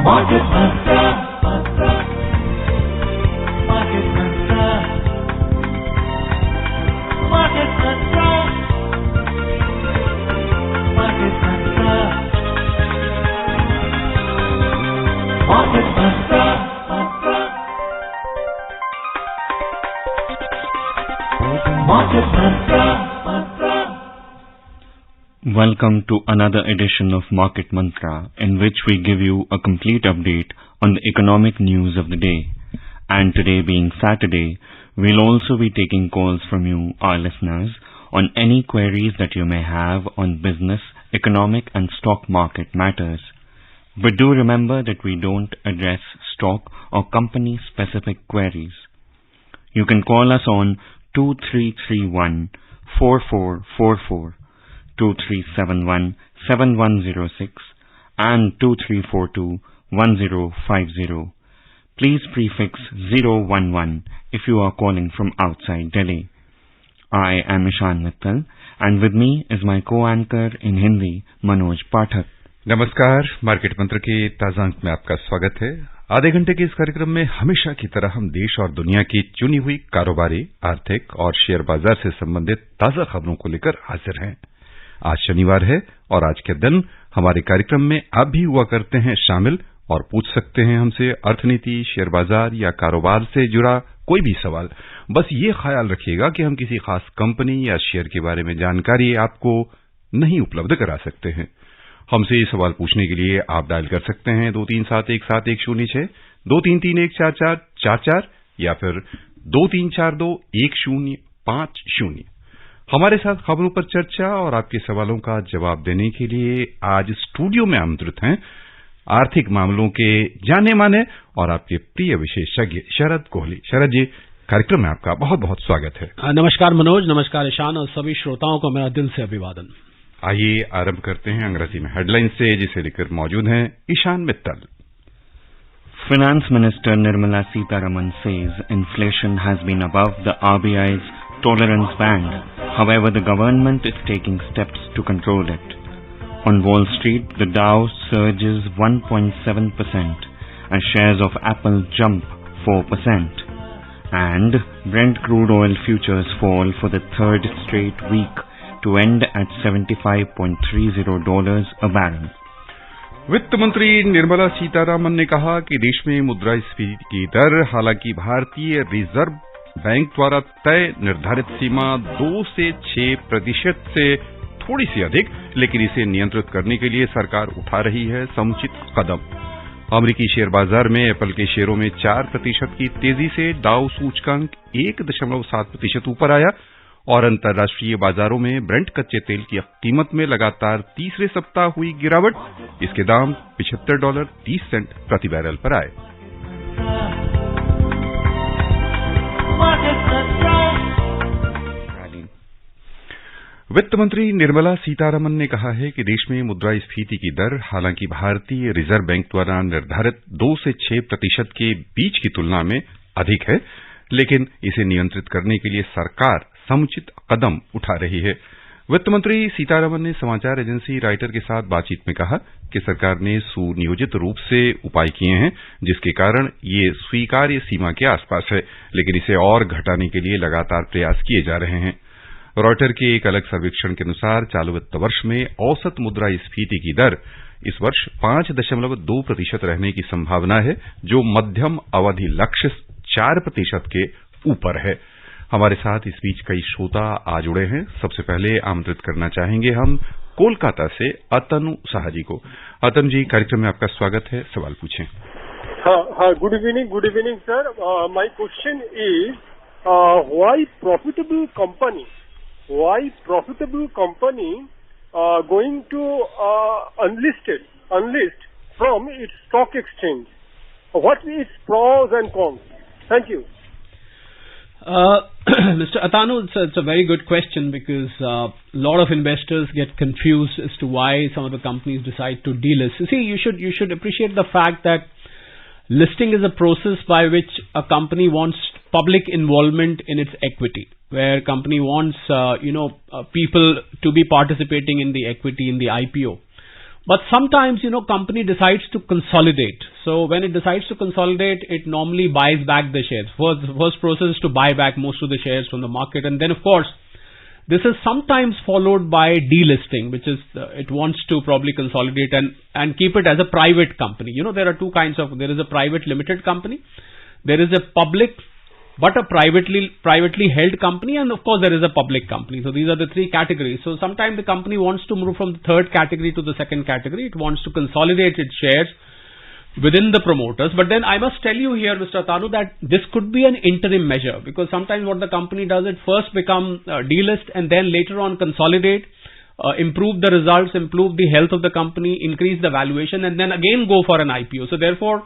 Market Mantra, Market Mantra, Market Mantra, Market Mantra, Market Mantra, Market Mantra. Welcome to another edition of Market Mantra, in which we give you a complete update on the economic news of the day. And today being Saturday, we'll also be taking calls from you, our listeners, on any queries that you may have on business, economic and stock market matters. But do remember that we don't address stock or company specific queries. You can call us on 2331-4444, 2371-7106 and 2342-1050. Please prefix 011 if you are calling from outside Delhi. I am Ishan Mittal and with me is my co-anchor in Hindi, Manoj Pathak. नमस्कार, market मंत्र के ताजा अंक में आपका स्वागत है। आधे घंटे के इस कार्यक्रम में हमेशा की तरह हम देश और दुनिया की चुनी हुई कारोबारी, आर्थिक और शेयर बाजार से संबंधित ताजा खबरों को लेकर हाजिर हैं। आज शनिवार है और आज के दिन हमारे कार्यक्रम में आप भी हुआ करते हैं शामिल और पूछ सकते हैं हमसे अर्थनीति, शेयर बाजार या कारोबार से जुड़ा कोई भी सवाल। बस ये ख्याल रखिएगा कि हम किसी खास कंपनी या शेयर के बारे में जानकारी आपको नहीं उपलब्ध करा सकते हैं। हमसे ये सवाल पूछने के लिए आप डायल कर सकते हैं 23717106, 23314444 या फिर 23421050। हमारे साथ खबरों पर चर्चा और आपके सवालों का जवाब देने के लिए आज स्टूडियो में आमंत्रित हैं आर्थिक मामलों के जाने माने और आपके प्रिय विशेषज्ञ शरद कोहली। शरद जी, कार्यक्रम में आपका बहुत बहुत स्वागत है। नमस्कार मनोज, नमस्कार ईशान और सभी श्रोताओं को मेरा दिल से अभिवादन। आइए आरंभ करते हैं अंग्रेजी में हेडलाइन से, जिसे लेकर मौजूद हैं Ishan Mittal. Finance Minister Nirmala Sitharaman says inflation has been above the RBI's tolerance band. However, the government is taking steps to control it. On Wall Street, the Dow surges 1.7% and shares of Apple jump 4%. And Brent crude oil futures fall for the third straight week to end at $75.30 a barrel. वित्त मंत्री निर्मला सीतारामन ने कहा कि देश में मुद्रास्फीति की दर हालांकि भारतीय रिजर्व बैंक द्वारा तय निर्धारित सीमा 2 से 6% से थोड़ी सी अधिक, लेकिन इसे नियंत्रित करने के लिए सरकार उठा रही है समुचित कदम। अमेरिकी शेयर बाजार में एप्पल के शेयरों में 4% की तेजी से डाउ सूचकांक 1.7% ऊपर आया और अंतर्राष्ट्रीय बाजारों में ब्रेंट कच्चे तेल की कीमत में लगातार तीसरे सप्ताह हुई गिरावट। इसके दाम $75.30 प्रति बैरल पर आए। वित्त मंत्री निर्मला सीतारमन ने कहा है कि देश में मुद्रास्फीति की दर हालांकि भारतीय रिजर्व बैंक द्वारा निर्धारित 2 से 6% के बीच की तुलना में अधिक है, लेकिन इसे नियंत्रित करने के लिए सरकार समुचित कदम उठा रही है। वित्त मंत्री सीतारमन ने समाचार एजेंसी राइटर के साथ बातचीत में कहा कि सरकार ने सुनियोजित रूप से उपाय किए हैं, जिसके कारण ये स्वीकार्य सीमा के आसपास है, लेकिन इसे और घटाने के लिए लगातार प्रयास किए जा रहे हैं। रॉयटर के एक अलग सर्वेक्षण के अनुसार चालू वित्त वर्ष में औसत मुद्रास्फीति की दर इस वर्ष 5.2% रहने की संभावना है, जो मध्यम अवधि लक्ष्य 4% के ऊपर है। हमारे साथ इस बीच कई श्रोता आ जुड़े हैं। सबसे पहले आमंत्रित करना चाहेंगे हम कोलकाता से अतनु साहा जी को। अतनु जी, कार्यक्रम में आपका स्वागत है, सवाल पूछें। हाँ, good evening sir. My question is why profitable company going to unlist from its stock exchange? What is its pros and cons? Thank you. Mr. Atanu, it's a very good question because a lot of investors get confused as to why some of the companies decide to delist. See, you should appreciate the fact that listing is a process by which a company wants public involvement in its equity. where company wants, people to be participating in the equity in the IPO. But sometimes, company decides to consolidate. So when it decides to consolidate, it normally buys back the shares. First process is to buy back most of the shares from the market. And then, of course, this is sometimes followed by delisting, which is, it wants to probably consolidate and keep it as a private company. There are two kinds of, there is a private limited company, there is a public, but a privately held company, and of course there is a public company. So these are the three categories. So sometimes the company wants to move from the third category to the second category. It wants to consolidate its shares within the promoters. But then I must tell you here, Mr. Atanu, that this could be an interim measure, because sometimes what the company does, it first become delist and then later on consolidate, improve the results, improve the health of the company, increase the valuation, and then again go for an IPO. So therefore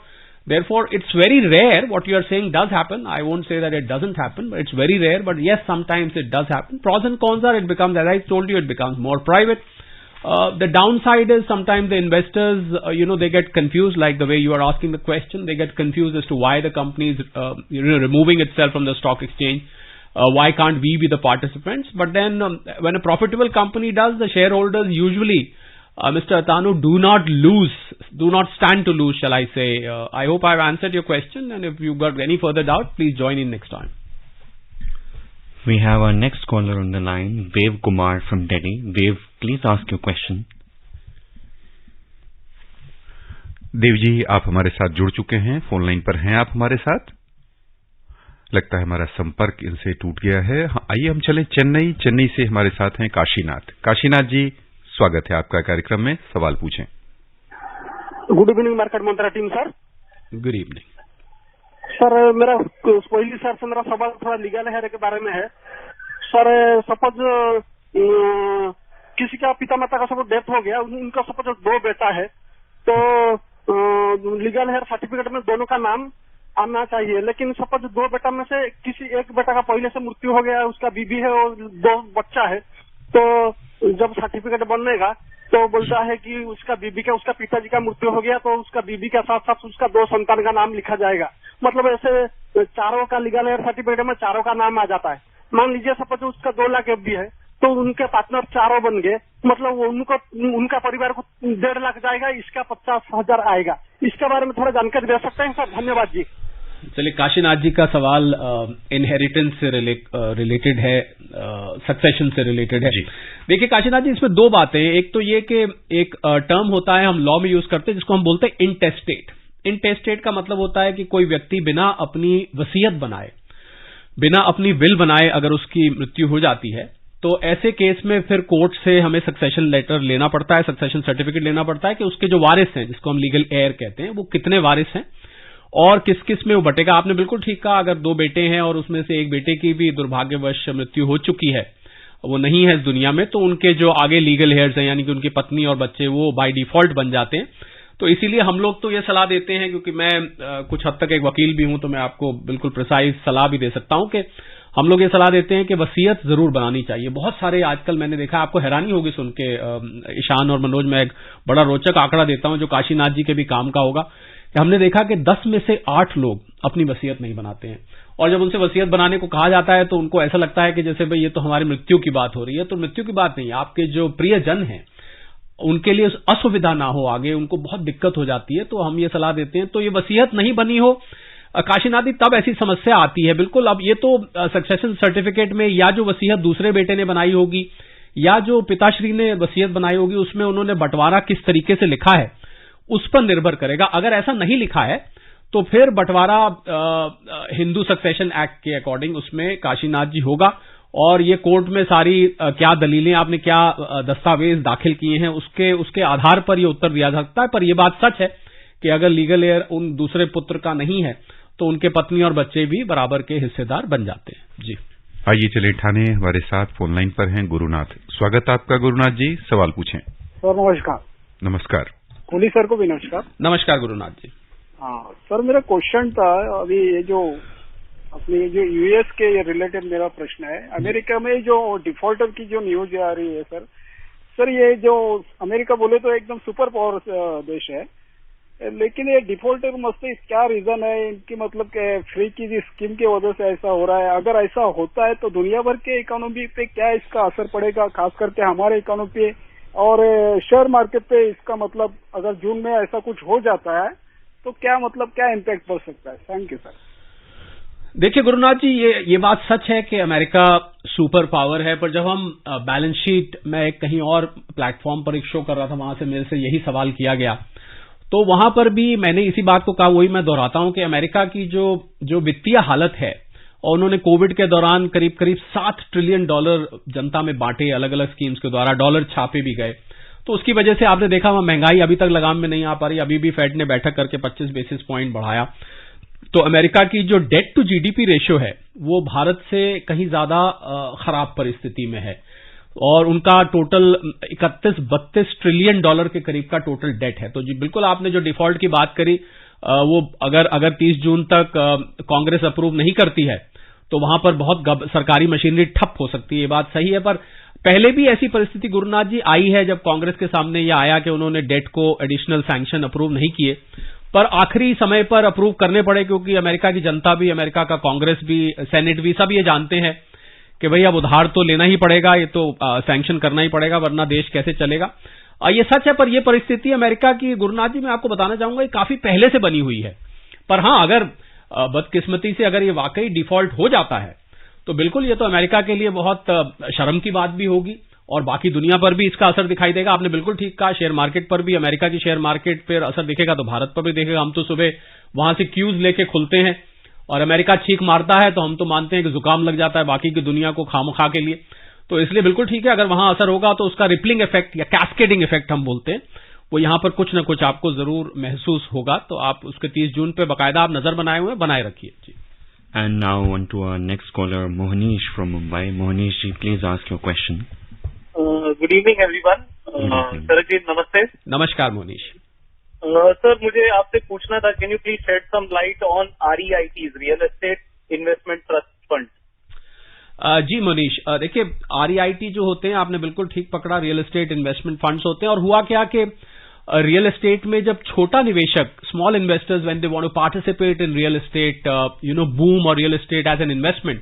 it's very rare. What you are saying does happen. I won't say that it doesn't happen, but it's very rare. But yes, sometimes it does happen. Pros and cons are, it becomes, as I told you, it becomes more private. The downside is sometimes the investors, they get confused, like the way you are asking the question. They get confused as to why the company is, removing itself from the stock exchange. Why can't we be the participants? But then when a profitable company does, the shareholders usually, Mr. Atanu, do not stand to lose, shall I say. I hope I've answered your question, and if you've got any further doubt, please join in next time. We have our next caller on the line, Dev Kumar from Delhi. Dev, please ask your question. Dev ji, आप हमारे साथ जुड़ चुके हैं, phone line पर हैं आप हमारे साथ। लगता है हमारा संपर्क इनसे टूट गया है। आइए हम चलें चेन्नई से हमारे साथ हैं काशीनाथ जी, स्वागत है आपका कार्यक्रम में, सवाल पूछें। Good evening market Mantra team sir. Good evening sir. मेरा पहली सर से मेरा सवाल थोड़ा लीगल हेयर के बारे में है सर। सपोज किसी का पिता माता का सपोज डेथ हो गया, उनका सपोज 2 बेटा है, तो लीगल हेयर सर्टिफिकेट में दोनों का नाम आना चाहिए। लेकिन सपोज 2 बेटा में से किसी एक बेटा का पहले से मृत्यु हो गया, उसका बीबी है और 2 बच्चा है, तो जब सर्टिफिकेट बनेगा तो बोलता है कि उसका पिताजी का मृत्यु हो गया, तो उसका बीबी के साथ साथ उसका 2 संतान का नाम लिखा जाएगा। मतलब ऐसे चारों का लीगल हेयर सर्टिफिकेट में चारों का नाम आ जाता है। मान लीजिए सपोज उसका 2 लाख एफडी है, तो उनके पार्टनर चारों बन गए, मतलब उनका परिवार को 1.5 लाख जाएगा, इसका 50,000 आएगा। इसके बारे में थोड़ा जानकारी दे सकते हैं सर? धन्यवाद जी। चलिए, काशीनाथ जी का सवाल इनहेरिटेंस से रिलेटेड है, सक्सेशन से रिलेटेड है। देखिए काशीनाथ जी, इसमें 2 बातें हैं। एक तो ये कि एक टर्म होता है, हम लॉ में यूज करते हैं, जिसको हम बोलते हैं इंटेस्टेट। इंटेस्टेट का मतलब होता है कि कोई व्यक्ति बिना अपनी वसीयत बनाए, बिना अपनी विल बनाए अगर उसकी मृत्यु हो जाती है, तो ऐसे केस में फिर कोर्ट से हमें सक्सेशन लेटर लेना पड़ता है, सक्सेशन सर्टिफिकेट लेना पड़ता है कि उसके जो वारिस हैं, जिसको हम लीगल हेयर कहते हैं, वो कितने वारिस हैं और किस किस में वो बटेगा। आपने बिल्कुल ठीक कहा, अगर 2 बेटे हैं और उसमें से एक बेटे की भी दुर्भाग्यवश मृत्यु हो चुकी है, वो नहीं है इस दुनिया में, तो उनके जो आगे लीगल हेयर्स हैं, यानी कि उनकी पत्नी और बच्चे, वो बाय डिफॉल्ट बन जाते हैं। तो इसीलिए हम लोग तो ये सलाह देते हैं, क्योंकि मैं कुछ हद तक एक वकील भी हूं, तो मैं आपको बिल्कुल प्रिसाइज सलाह भी दे सकता हूं कि हम लोग ये सलाह देते हैं कि वसीयत जरूर बनानी चाहिए। बहुत सारे आजकल मैंने देखा, आपको हैरानी होगी सुन के ईशान और मनोज, मैं एक बड़ा रोचक आंकड़ा देता हूं जो काशीनाथ जी के भी काम का होगा। हमने देखा कि 10 में से 8 लोग अपनी वसीयत नहीं बनाते हैं, और जब उनसे वसीयत बनाने को कहा जाता है तो उनको ऐसा लगता है कि जैसे भाई ये तो हमारी मृत्यु की बात हो रही है। तो मृत्यु की बात नहीं, आपके जो प्रियजन हैं उनके लिए असुविधा ना हो, आगे उनको बहुत दिक्कत हो जाती है, तो हम ये सलाह देते हैं। तो ये वसीयत नहीं बनी हो काशीनाथ जी, तब ऐसी समस्या आती है। बिल्कुल, अब ये तो सक्सेशन सर्टिफिकेट में या जो वसीयत दूसरे बेटे ने बनाई होगी या जो पिताश्री ने वसीयत बनाई होगी, उसमें उन्होंने बंटवारा किस तरीके से लिखा है उस पर निर्भर करेगा। अगर ऐसा नहीं लिखा है तो फिर बंटवारा हिंदू सक्सेशन एक्ट के अकॉर्डिंग उसमें काशीनाथ जी होगा, और ये कोर्ट में सारी क्या दलीलें, आपने क्या दस्तावेज दाखिल किए हैं, उसके आधार पर ये उत्तर दिया जा सकता है। पर यह बात सच है कि अगर लीगल हेयर उन दूसरे पुत्र का नहीं है तो उनके पत्नी और बच्चे भी बराबर के हिस्सेदार बन जाते हैं। जी, आइए चले ठाणे, हमारे साथ फोन लाइन पर हैं गुरुनाथ। स्वागत आपका गुरुनाथ जी, सवाल पूछें। सर नमस्कार। नमस्कार। कोहली सर को भी नमस्कार। नमस्कार गुरुनाथ जी। हाँ सर, मेरा क्वेश्चन था, अभी ये जो अपनी जो यूएस के रिलेटेड मेरा प्रश्न है। अमेरिका में जो डिफॉल्टर की जो न्यूज आ रही है सर, ये जो अमेरिका बोले तो एकदम सुपर पावर देश है, लेकिन ये डिफॉल्टर मस्ती क्या रीजन है इनकी, मतलब कि फ्री की जी स्कीम की वजह से ऐसा हो रहा है? अगर ऐसा होता है तो दुनिया भर के इकोनॉमी पे क्या इसका असर पड़ेगा, खास करके हमारे इकोनॉमी पे और शेयर मार्केट पे? इसका मतलब अगर जून में ऐसा कुछ हो जाता है तो क्या मतलब क्या इम्पैक्ट पड़ सकता है? Thank you sir. देखिए गुरुनाथ जी, ये बात सच है कि अमेरिका सुपर पावर है, पर जब हम बैलेंस शीट में कहीं और प्लेटफॉर्म पर एक शो कर रहा था, वहां से मेरे से यही सवाल किया गया, तो वहां पर भी मैंने इसी बात को कहा, वही मैं दोहराता हूं कि अमेरिका की जो वित्तीय हालत है, और उन्होंने कोविड के दौरान करीब करीब $7 ट्रिलियन जनता में बांटे, अलग अलग स्कीम्स के द्वारा डॉलर छापे भी गए, तो उसकी वजह से आपने देखा वहां महंगाई अभी तक लगाम में नहीं आ पा रही। अभी भी फेड ने बैठक करके 25 बेसिस पॉइंट बढ़ाया। तो अमेरिका की जो डेट टू जीडीपी रेशियो है वो भारत से कहीं ज्यादा खराब परिस्थिति में है, और उनका टोटल 31-32 ट्रिलियन डॉलर के करीब का टोटल डेट है। तो जी बिल्कुल, आपने जो डिफॉल्ट की बात करी, वो अगर 30 जून तक कांग्रेस अप्रूव नहीं करती है तो वहां पर बहुत सरकारी मशीनरी ठप हो सकती है, ये बात सही है। पर पहले भी ऐसी परिस्थिति गुरुनाथ जी आई है जब कांग्रेस के सामने यह आया कि उन्होंने डेट को एडिशनल सैंक्शन अप्रूव नहीं किए, पर आखिरी समय पर अप्रूव करने पड़े, क्योंकि अमेरिका की जनता भी, अमेरिका का कांग्रेस भी, सेनेट भी, सब ये जानते हैं कि भाई अब उधार तो लेना ही पड़ेगा, ये तो सैंक्शन करना ही पड़ेगा, वरना देश कैसे चलेगा। ये सच है, पर ये परिस्थिति अमेरिका की गुरुनाथ जी मैं आपको बताना चाहूंगा ये काफी पहले से बनी हुई है। पर हां, अगर बदकिस्मती से अगर ये वाकई डिफॉल्ट हो जाता है तो बिल्कुल ये तो अमेरिका के लिए बहुत शर्म की बात भी होगी, और बाकी दुनिया पर भी इसका असर दिखाई देगा। आपने बिल्कुल ठीक कहा, शेयर मार्केट पर भी, अमेरिका की शेयर मार्केट पर असर दिखेगा तो भारत पर भी दिखेगा। हम तो सुबह वहां से क्यूज लेके खुलते हैं और अमेरिका छींक मारता है तो हम तो मानते हैं कि जुकाम लग जाता है बाकी की दुनिया को खामखा के लिए। तो इसलिए बिल्कुल ठीक है, अगर वहां असर होगा तो उसका रिपलिंग इफेक्ट या कैस्केडिंग इफेक्ट हम बोलते हैं, वो यहां पर कुछ न कुछ आपको जरूर महसूस होगा। तो आप उसके 30 जून पे बाकायदा आप नजर बनाए हुए बनाए रखिए जी। And now on to our next caller, Mohnish from Mumbai. Mohnish ji, please ask your question. Good evening everyone. Sir ji नमस्ते। नमस्कार मोहनीश। सर मुझे आपसे पूछना था, can you please shed some light on REITs, real estate investment trust fund? जी मोनीश, देखिए REIT जो होते हैं, आपने बिल्कुल ठीक पकड़ा, रियल एस्टेट इन्वेस्टमेंट फंड्स होते हैं। और हुआ क्या कि रियल एस्टेट में जब छोटा निवेशक, small investors, when they want to participate in real estate boom और real estate as an investment,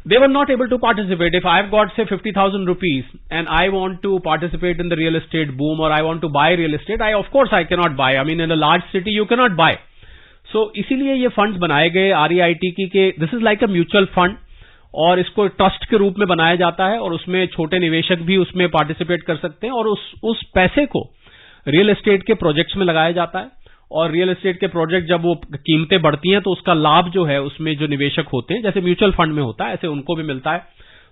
they were not able to participate. If I've got say 50,000 rupees and I want to participate in the real estate boom, or I want to buy real estate, of course I cannot buy. I mean, in a large city you cannot buy. So इसीलिए ये funds बनाए गए REIT की कि this is like a mutual fund, और इसको trust के रूप में बनाया जाता है, और उसमें छोटे निवेशक भी उसमें पार्टिसिपेट कर सकते हैं, और उस पैसे को रियल एस्टेट के प्रोजेक्ट्स में लगाया जाता है। और रियल एस्टेट के प्रोजेक्ट जब वो कीमतें बढ़ती हैं तो उसका लाभ जो है उसमें जो निवेशक होते हैं, जैसे म्यूचुअल फंड में होता है, ऐसे उनको भी मिलता है।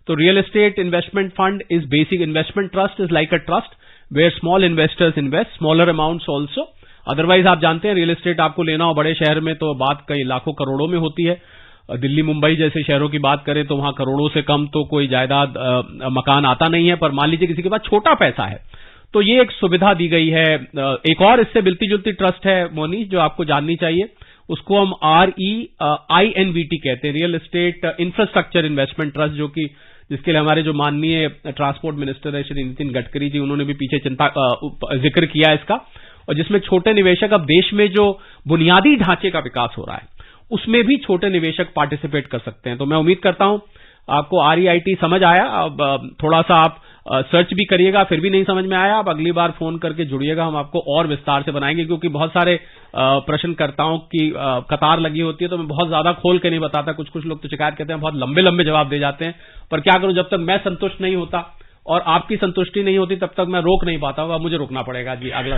तो real estate investment fund is basic, investment trust is like a trust where small investors invest smaller amounts also. Otherwise आप जानते हैं रियल एस्टेट आपको लेना हो बड़े शहर में तो बात कई लाखों करोड़ों में होती है। दिल्ली मुंबई जैसे शहरों की बात करें तो वहां करोड़ों से कम तो कोई जायदाद मकान आता नहीं है। पर मान लीजिए किसी के पास छोटा पैसा है तो ये एक सुविधा दी गई है। एक और इससे मिलती जुलती ट्रस्ट है मोनीश जो आपको जाननी चाहिए, उसको हम REINVT कहते हैं, real estate infrastructure investment trust, जो कि जिसके लिए हमारे जो माननीय ट्रांसपोर्ट मिनिस्टर है श्री नितिन गडकरी जी, उन्होंने भी पीछे जिक्र किया इसका, और जिसमें छोटे निवेशक, अब देश में जो बुनियादी ढांचे का विकास हो रहा है उसमें भी छोटे निवेशक पार्टिसिपेट कर सकते हैं। तो मैं उम्मीद करता हूं आपको REIT समझ आया। अब थोड़ा सा आप सर्च भी करिएगा, फिर भी नहीं समझ में आया, आप अगली बार फोन करके जुड़िएगा, हम आपको और विस्तार से बनाएंगे, क्योंकि बहुत सारे प्रश्नकर्ताओं की कतार लगी होती है तो मैं बहुत ज्यादा खोल के नहीं बताता। कुछ लोग तो शिकायत करते हैं, बहुत लंबे लंबे जवाब दे जाते हैं, पर क्या करूं, जब तक मैं संतुष्ट नहीं होता और आपकी संतुष्टि नहीं होती तब तक मैं रोक नहीं पाता हूं। अब मुझे रोकना पड़ेगा जी। अगला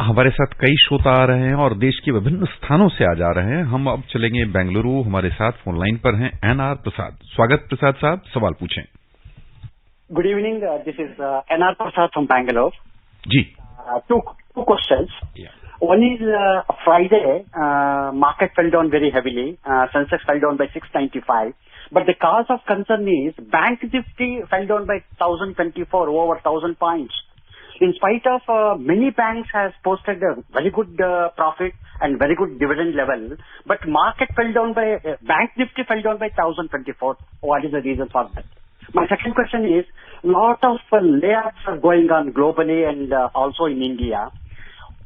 हमारे साथ कई श्रोता आ रहे हैं और देश के विभिन्न स्थानों से आ जा रहे हैं। हम अब चलेंगे बेंगलुरु। हमारे साथ फोन लाइन पर हैं NR प्रसाद। स्वागत प्रसाद साहब, सवाल पूछें। Good evening. This is NR Prasad from Bangalore. जी। Two questions. Yeah. One is Friday, market fell down very heavily. Sensex fell down by 695. But the cause of concern is Bank Nifty fell down by 1024, over 1,000 points. In spite of many banks has posted a very good profit and very good dividend level, but market fell down by Bank Nifty fell down by 1024. What is the reason for that? My second question is, lot of layoffs are going on globally and also in India.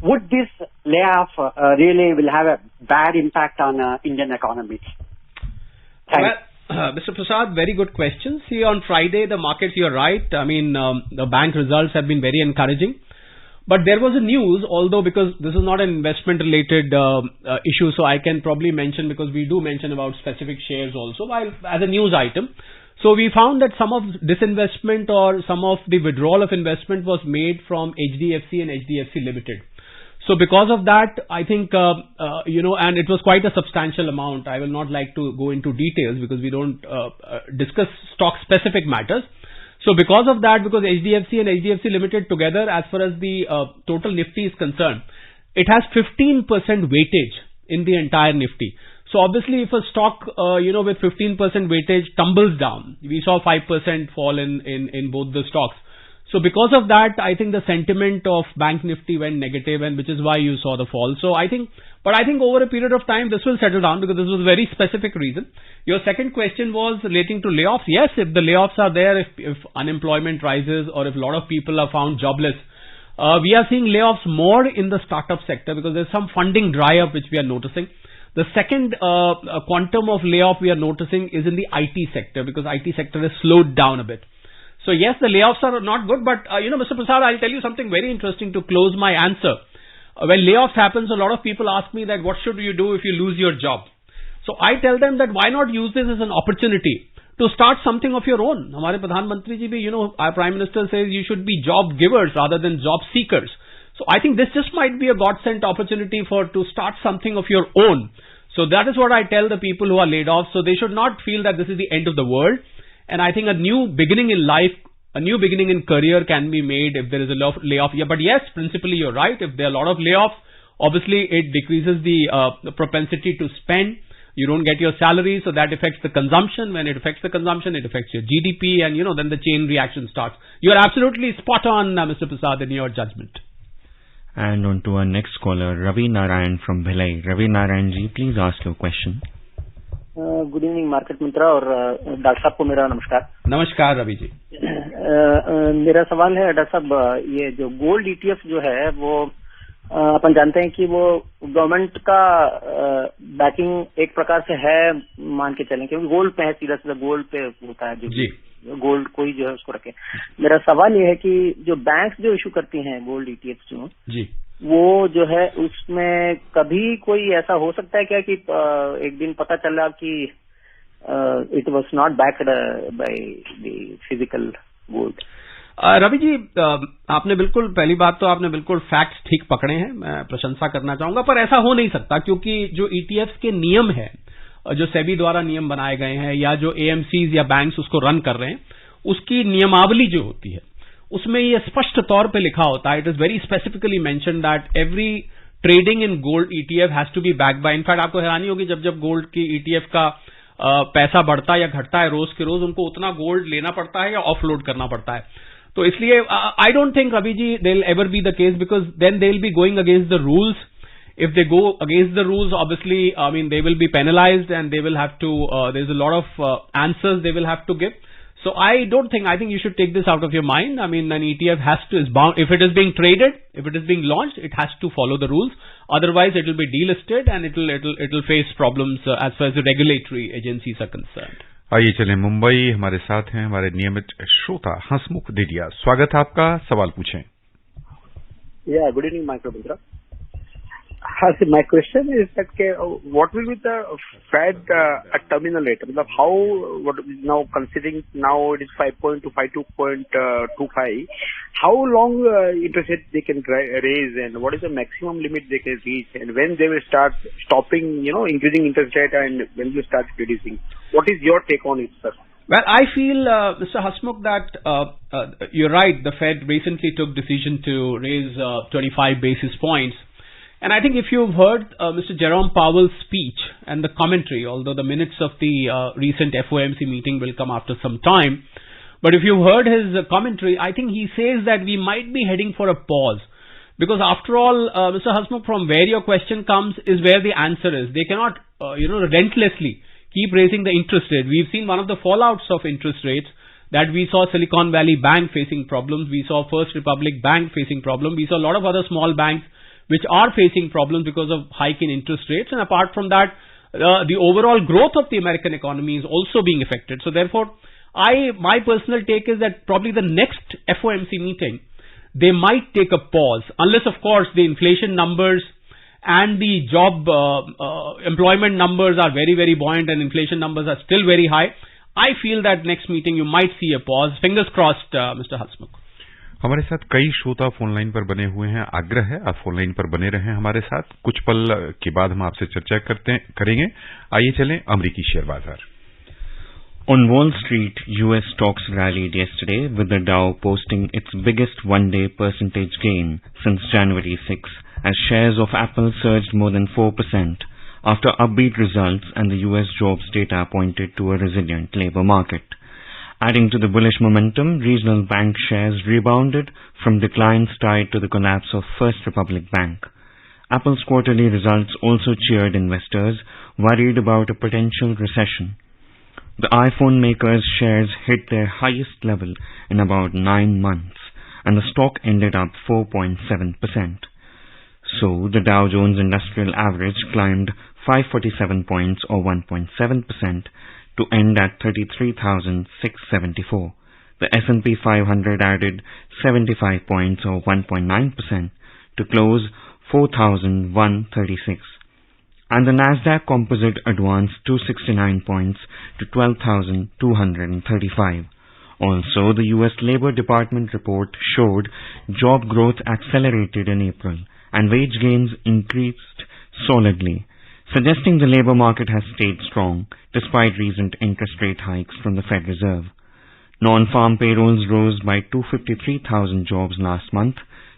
would this layoff really will have a bad impact on Indian economy? Thanks. Well, Mr. Prasad, very good question. See, on Friday, the markets, you're right. I mean, the bank results have been very encouraging. But there was a news, although because this is not an investment-related issue, so I can probably mention, because we do mention about specific shares also, while as a news item. So we found that some of disinvestment or some of the withdrawal of investment was made from HDFC and HDFC Limited. So because of that, I think, and it was quite a substantial amount. I will not like to go into details because we don't discuss stock-specific matters. So because of that, because HDFC and HDFC Limited together, as far as the total Nifty is concerned, it has 15% weightage in the entire Nifty. So obviously, if a stock, with 15% weightage tumbles down, we saw 5% fall in both the stocks. So because of that, I think the sentiment of Bank Nifty went negative, and which is why you saw the fall. So I think over a period of time, this will settle down because this was a very specific reason. Your second question was relating to layoffs. Yes, if the layoffs are there, if unemployment rises, or if a lot of people are found jobless, we are seeing layoffs more in the startup sector because there's some funding dry up which we are noticing. The second quantum of layoff we are noticing is in the IT sector, because IT sector has slowed down a bit. So yes, the layoffs are not good, but Mr. Prasad, I'll tell you something very interesting to close my answer. When layoffs happens, a lot of people ask me that what should you do if you lose your job? So I tell them that why not use this as an opportunity to start something of your own. Hamare Pradhan Mantri ji bhi, our Prime Minister says you should be job givers rather than job seekers. So I think this just might be a God-sent opportunity to start something of your own. So that is what I tell the people who are laid off. So they should not feel that this is the end of the world. And I think a new beginning in life, a new beginning in career can be made if there is a layoff. Yeah, but yes, principally you're right. If there are a lot of layoffs, obviously it decreases the propensity to spend. You don't get your salary, so that affects the consumption. When it affects the consumption, it affects your GDP, and then the chain reaction starts. You are absolutely spot on, Mr. Prasad, in your judgment. And on to our next caller, Ravi Narayan from Bhilai. Ravi Narayan ji, please ask your question. Good evening market Mitra और doctor साहब को मेरा नमस्कार। नमस्कार रवि जी। मेरा सवाल है doctor साहब, ये जो गोल्ड ईटीएफ जो है वो अपन जानते हैं कि वो गवर्नमेंट का बैकिंग एक प्रकार से है, मान के चलें, क्योंकि गोल्ड पे है, सीधा सीधा गोल्ड पे होता है, जो गोल्ड कोई जो है उसको रखे। मेरा सवाल ये है कि जो बैंक्स जो इशू करती हैं गोल्ड ईटीएफ जो जी, वो जो है उसमें कभी कोई ऐसा हो सकता है क्या कि एक दिन पता चला कि it was not backed by the physical gold? Ravi ji, आपने बिल्कुल, पहली बात तो आपने बिल्कुल फैक्ट्स ठीक पकड़े हैं, मैं प्रशंसा करना चाहूंगा, पर ऐसा हो नहीं सकता क्योंकि जो ईटीएफ्स के नियम है, जो सेबी द्वारा नियम बनाए गए हैं या जो एएमसीज या बैंक्स उसको रन कर रहे हैं, उसकी नियमावली जो होती है उसमें ये स्पष्ट तौर पे लिखा होता है, it is very specifically mention that every trading in gold ETF has to be backed by. In fact आपको हैरानी होगी जब गोल्ड की ईटीएफ का पैसा बढ़ता या घटता है रोज के रोज, उनको उतना गोल्ड लेना पड़ता है या ऑफलोड करना पड़ता है। तो इसलिए I don't think Ravi ji they will ever be the case, because then they will be going against the rules. If they go against the rules, obviously, I mean, they will be penalized and they will have to, there's a lot of answers they will have to give. So I think you should take this out of your mind. I mean, an ETF is bound, if it is being traded, if it is being launched, it has to follow the rules. Otherwise, it will be delisted and it will face problems as far as the regulatory agencies are concerned. आइए चलें मुंबई, हमारे साथ हैं हमारे नियमित श्रोता हंसमुख दिडिया। स्वागत है आपका, सवाल पूछें। Yeah, good evening, Micro Mitra. My question is that what will be the Fed terminal rate? How, what now considering now it is 5.2 how long interest rate they can raise, and what is the maximum limit they can reach, and when they will start stopping, increasing interest rate, and when you start reducing? What is your take on it, sir? Well, I feel, Mr. Hasmukh, that you're right. The Fed recently took decision to raise 25 basis points. And I think if you've heard Mr. Jerome Powell's speech and the commentary, although the minutes of the recent FOMC meeting will come after some time, but if you've heard his commentary, I think he says that we might be heading for a pause. Because after all, Mr. Hasmukh, from where your question comes is where the answer is. They cannot, relentlessly keep raising the interest rate. We've seen one of the fallouts of interest rates, that we saw Silicon Valley Bank facing problems, we saw First Republic Bank facing problems, we saw a lot of other small banks which are facing problems because of hike in interest rates. And apart from that, the overall growth of the American economy is also being affected. So therefore, my personal take is that probably the next FOMC meeting, they might take a pause, unless of course the inflation numbers and the job employment numbers are very, very buoyant and inflation numbers are still very high. I feel that next meeting you might see a pause. Fingers crossed, Mr. Hasmukh. हमारे साथ कई श्रोता phone line पर बने हुए हैं। आग्रह है आप फोन लाइन पर बने रहें हमारे साथ। कुछ पल के बाद हम आपसे चर्चा करेंगे। आइए चलें अमेरिकी शेयर बाजार। On Wall Street, US stocks rallied yesterday with the Dow posting its biggest one-day percentage gain since January 6, as shares of Apple surged more than 4% after upbeat results and the US jobs data pointed to a resilient labor market. Adding to the bullish momentum, regional bank shares rebounded from declines tied to the collapse of First Republic Bank. Apple's quarterly results also cheered investors worried about a potential recession. The iPhone maker's shares hit their highest level in about 9 months, and the stock ended up 4.7%. So, the Dow Jones Industrial Average climbed 547 points or 1.7% to end at 33,674. The S&P 500 added 75 points or 1.9% to close 4,136. And the Nasdaq Composite advanced 269 points to 12,235. Also, the US Labor Department report showed job growth accelerated in April and wage gains increased solidly, suggesting the labor market has stayed strong despite recent interest rate hikes from the Fed Reserve. Non-farm payrolls rose by 253,000 jobs last month.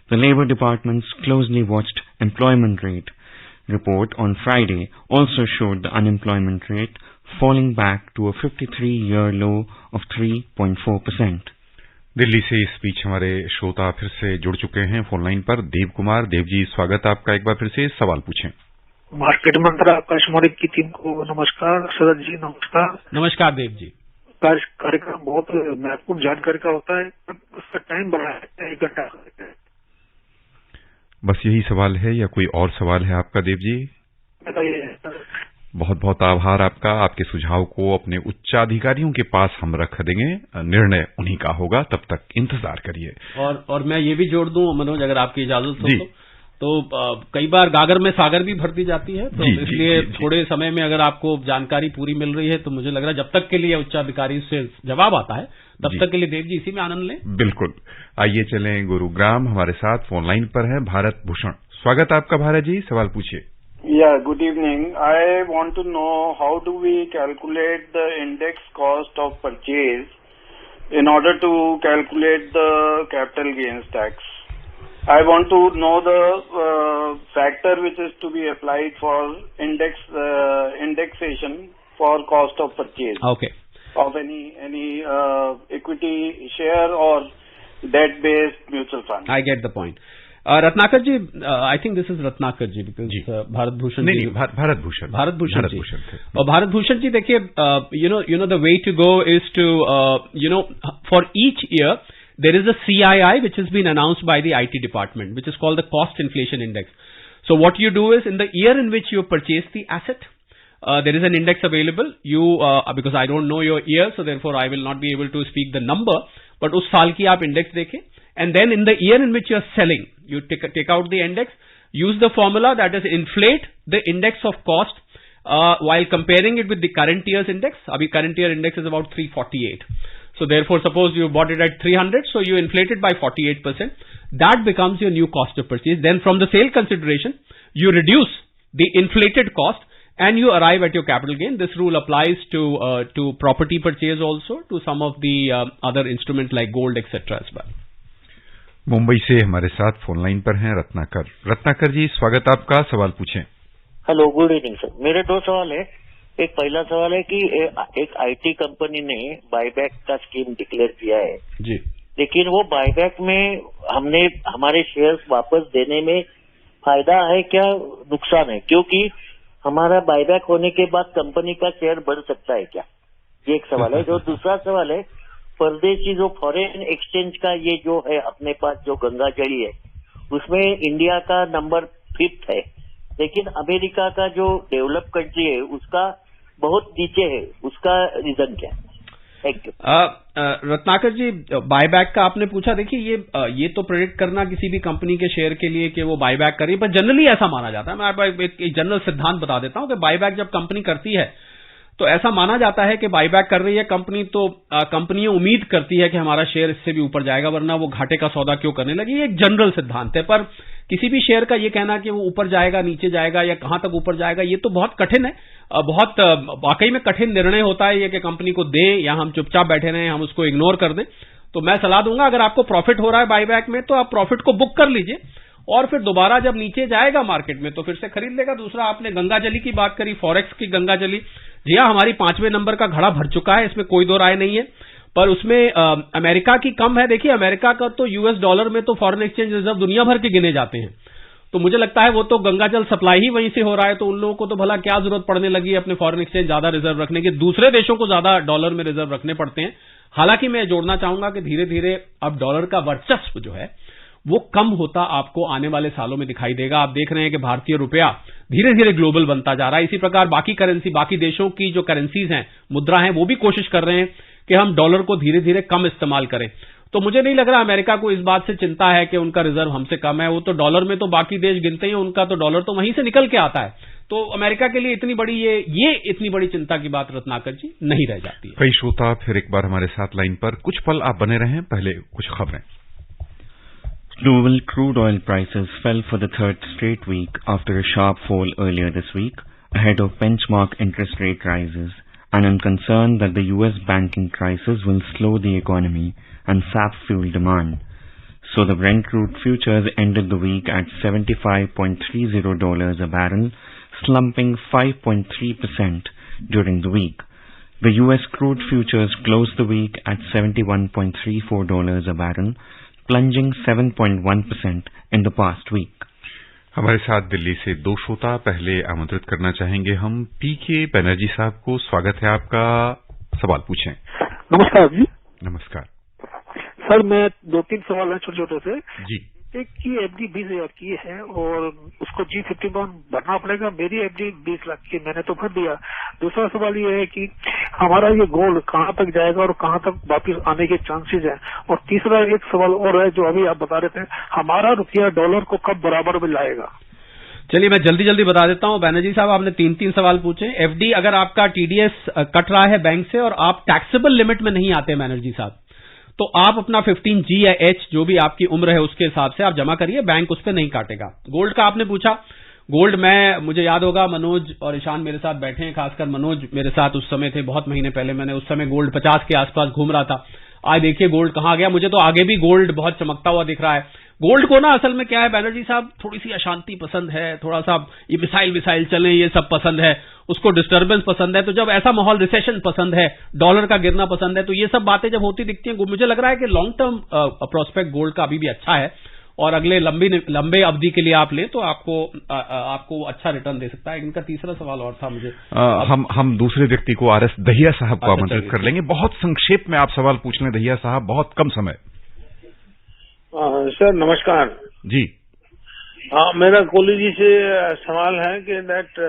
The Labor Department's closely watched employment rate report on Friday also showed the unemployment rate falling back to a 53-year low of 3.4%. Delhi से इस बीच हमारे श्रोता फिर से जुड़ चुके हैं phone line पर। देव कुमार, देव जी स्वागत आपका। एक बार फिर से सवाल पूछें। मार्केट मंत्रा आकाशवाणी की टीम को नमस्कार। शरद जी नमस्कार। नमस्कार देव जी। कार्यक्रम बहुत महत्वपूर्ण जानकारी का होता है, उसका टाइम बढ़ा है 1 घंटा। बस यही सवाल है या कोई और सवाल है आपका देव जी? बहुत बहुत आभार आपका। आपके सुझाव को अपने उच्चाधिकारियों के पास हम रख देंगे, निर्णय उन्हीं का होगा, तब तक इंतजार करिए। और मैं ये भी जोड़ दूं मनोज, अगर आपकी इजाजत हो तो कई बार गागर में सागर भी भर दी जाती है, तो इसलिए थोड़े समय में अगर आपको जानकारी पूरी मिल रही है तो मुझे लग रहा है जब तक के लिए उच्चाधिकारी से जवाब आता है तब तक के लिए देव जी इसी में आनंद लें। बिल्कुल। आइए चलें गुरुग्राम, हमारे साथ फोन लाइन पर है भारत भूषण। स्वागत आपका भारत जी, सवाल पूछिए। Yeah, good evening. I want to know how do we calculate the index cost of purchase in order to calculate the capital gains tax. I want to know the factor which is to be applied for indexation for cost of purchase. Okay. Of any equity share or debt-based mutual fund. I get the point. Ratnakar ji, I think this is Ratnakar ji because Bharat Bhushan ji. Bharat Bhushan ji. और Bharat Bhushan ji देखिए, you know the way to go is to for each year there is a CII which has been announced by the IT department, which is called the cost inflation index. So what you do is in the year in which you purchase the asset, there is an index available. You because I don't know your year, so therefore I will not be able to speak the number. But उस साल की आप index देखें, and then in the year in which you are selling, you take out the index, use the formula, that is inflate the index of cost while comparing it with the current year's index. Abhi current year index is about 348. So therefore, suppose you bought it at 300, so you inflate it by 48%. That becomes your new cost of purchase. Then from the sale consideration, you reduce the inflated cost and you arrive at your capital gain. This rule applies to property purchase also, to some of the other instruments like gold, etc. as well. Mumbai से हमारे साथ phone line पर हैं रत्नाकर। रत्नाकर जी स्वागत आपका, सवाल पूछें। Hello, good evening sir. मेरे 2 सवाल है। एक पहला सवाल है कि एक आईटी कंपनी ने बायबैक का स्कीम डिक्लेयर किया है जी, लेकिन वो बायबैक में हमने हमारे शेयर्स वापस देने में फायदा है क्या नुकसान है? क्योंकि हमारा बायबैक होने के बाद कंपनी का शेयर बढ़ सकता है क्या? ये एक सवाल है। जो दूसरा सवाल है, परदेशी जो फॉरेन एक्सचेंज का ये जो है अपने पास जो गंगा जड़ी है, उसमें इंडिया का नंबर 5th है, लेकिन अमेरिका का जो डेवलप कंट्री है उसका बहुत नीचे है, उसका रीजन क्या है? Thank you. Ratnakar ji, buyback का आपने पूछा, देखिए ये तो प्रेडिक्ट करना किसी भी कंपनी के शेयर के लिए कि वो बायबैक करें, पर जनरली ऐसा माना जाता है। मैं आपको एक जनरल सिद्धांत बता देता हूं कि बायबैक जब कंपनी करती है तो ऐसा माना जाता है कि बायबैक कर रही है कंपनी तो कंपनी उम्मीद करती है कि हमारा शेयर इससे भी ऊपर जाएगा, वरना वो घाटे का सौदा क्यों करने लगी। ये एक जनरल सिद्धांत है, पर किसी भी शेयर का ये कहना कि वो ऊपर जाएगा, नीचे जाएगा या कहां तक ऊपर जाएगा, ये तो बहुत कठिन है। बहुत वाकई में कठिन निर्णय होता है ये कि कंपनी को दें या हम चुपचाप बैठे रहें, हम उसको इग्नोर कर दें। तो मैं सलाह दूंगा, अगर आपको प्रॉफिट हो रहा है बायबैक में तो आप प्रॉफिट को बुक कर लीजिए और फिर दोबारा जब नीचे जाएगा मार्केट में तो फिर से खरीद लेगा। दूसरा, आपने गंगाजली की बात करी, फॉरेक्स की गंगाजली, जी हाँ, हमारी 5वें नंबर का घड़ा भर चुका है, इसमें कोई दो राय नहीं है, पर उसमें अमेरिका की कम है। देखिए, अमेरिका का तो यूएस डॉलर में तो फॉरेन एक्सचेंज रिजर्व दुनिया भर के गिने जाते हैं, तो मुझे लगता है वो तो गंगाजल सप्लाई ही वहीं से हो रहा है, तो उन लोगों को तो भला क्या जरूरत पड़ने लगी है अपने फॉरेन एक्सचेंज ज्यादा रिजर्व रखने की। दूसरे देशों को ज्यादा डॉलर में रिजर्व रखने पड़ते हैं। हालांकि मैं जोड़ना चाहूंगा कि धीरे धीरे अब डॉलर का वर्चस्व जो है वो कम होता आपको आने वाले सालों में दिखाई देगा। आप देख रहे हैं कि भारतीय रुपया धीरे धीरे ग्लोबल बनता जा रहा है। इसी प्रकार बाकी करेंसी, बाकी देशों की जो करेंसीज हैं, मुद्रा हैं, वो भी कोशिश कर रहे हैं कि हम डॉलर को धीरे धीरे कम इस्तेमाल करें। तो मुझे नहीं लग रहा अमेरिका को इस बात से चिंता है कि उनका रिजर्व हमसे कम है। वो तो डॉलर में तो बाकी देश गिनते हैं, उनका तो डॉलर तो वहीं से निकल के आता है। तो अमेरिका के लिए इतनी बड़ी ये इतनी बड़ी चिंता की बात रत्नाकर जी नहीं रह जाती है। कई श्रोता फिर एक बार हमारे साथ लाइन पर, कुछ पल आप बने रहें, पहले कुछ खबरें। Global crude oil prices fell for the third straight week after a sharp fall earlier this week, ahead of benchmark interest rate rises and on concern that the US banking crisis will slow the economy and sap fuel demand. So the Brent crude futures ended the week at $75.30 a barrel, slumping 5.3% during the week. The US crude futures closed the week at $71.34 a barrel, plunging 7.1% in the past week. हमारे साथ दिल्ली से दो श्रोता, पहले आमंत्रित करना चाहेंगे हम पीके बनर्जी साहब को। स्वागत है आपका, सवाल पूछें। नमस्कार जी। नमस्कार सर, मैं 2-3 सवाल हैं छोटे छोटे से जी। एक की एफडी 20,000 की है और उसको G50 बॉन्ड भरना पड़ेगा। मेरी एफडी 20 लाख की, मैंने तो भर दिया। दूसरा सवाल ये है कि हमारा ये गोल्ड कहाँ तक जाएगा और कहाँ तक वापस आने के चांसेस हैं। और तीसरा एक सवाल और है जो अभी आप बता रहे थे, हमारा रुपया डॉलर को कब बराबर में लाएगा। चलिए मैं जल्दी जल्दी बता देता हूं। बैनर्जी साहब, आपने 3 सवाल पूछे। एफडी, अगर आपका टीडीएस कट रहा है बैंक से और आप टैक्सेबल लिमिट में नहीं आते बैनर्जी साहब, तो आप अपना 15G या H जो भी आपकी उम्र है उसके हिसाब से आप जमा करिए, बैंक उस पर नहीं काटेगा। गोल्ड का आपने पूछा, गोल्ड मुझे याद होगा मनोज और ईशान मेरे साथ बैठे हैं, खासकर मनोज मेरे साथ उस समय थे, बहुत महीने पहले। मैंने उस समय गोल्ड 50 के आसपास घूम रहा था। आज देखिए गोल्ड कहां गया। मुझे तो आगे भी गोल्ड बहुत चमकता हुआ दिख रहा है। गोल्ड को ना असल में क्या है बैनर्जी साहब, थोड़ी सी अशांति पसंद है, थोड़ा सा ये मिसाइल चले ये सब पसंद है, उसको डिस्टर्बेंस पसंद है। तो जब ऐसा माहौल, रिसेशन पसंद है, डॉलर का गिरना पसंद है, तो ये सब बातें जब होती दिखती हैं, मुझे लग रहा है कि लॉन्ग टर्म प्रोस्पेक्ट गोल्ड का अभी भी अच्छा है और अगले लंबे अवधि के लिए आप लें तो आपको अच्छा रिटर्न दे सकता है। इनका तीसरा सवाल और था मुझे। हम दूसरे व्यक्ति को RS दहिया साहब को आमंत्रित कर लेंगे। बहुत संक्षेप में आप सवाल पूछ लें दहिया साहब, बहुत कम समय। सर नमस्कार जी। मेरा कोहली जी से सवाल है कि that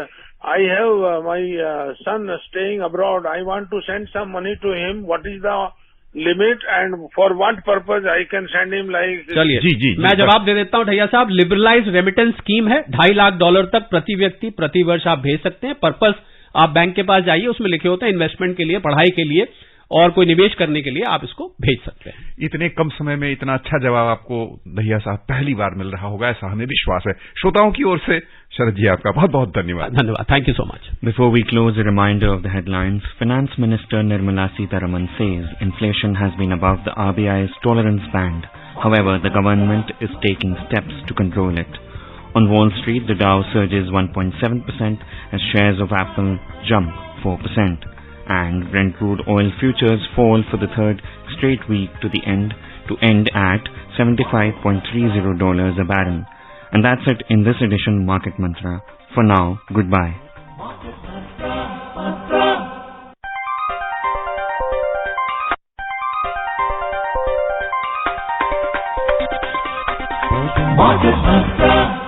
I have my son staying abroad, I want to send some money to him, what is the limit and for what purpose I can send him like. चलिए जी, मैं जवाब दे देता हूं ढैया साहब। लिबरलाइज रेमिटेंस स्कीम है, $2.5 लाख तक प्रति व्यक्ति प्रति वर्ष आप भेज सकते हैं। पर्पज आप बैंक के पास जाइए, उसमें लिखे होते हैं इन्वेस्टमेंट के लिए, पढ़ाई के लिए और कोई निवेश करने के लिए आप इसको भेज सकते हैं। इतने कम समय में इतना अच्छा जवाब आपको दहिया साहब पहली बार मिल रहा होगा, ऐसा हमें विश्वास है। श्रोताओं की ओर से शरद जी आपका बहुत बहुत धन्यवाद। धन्यवाद, thank you so much. Before we close, a reminder of the headlines. Finance Minister Nirmala Sitharaman says inflation has been above the RBI's tolerance band. However, the government is taking steps to control it. On Wall Street, the Dow surges 1.7% as shares of Apple jump 4%. And Brent crude oil futures fall for the third straight week to end at $75.30 a barrel. And that's it in this edition Market Mantra. For now, goodbye. Market Mantra.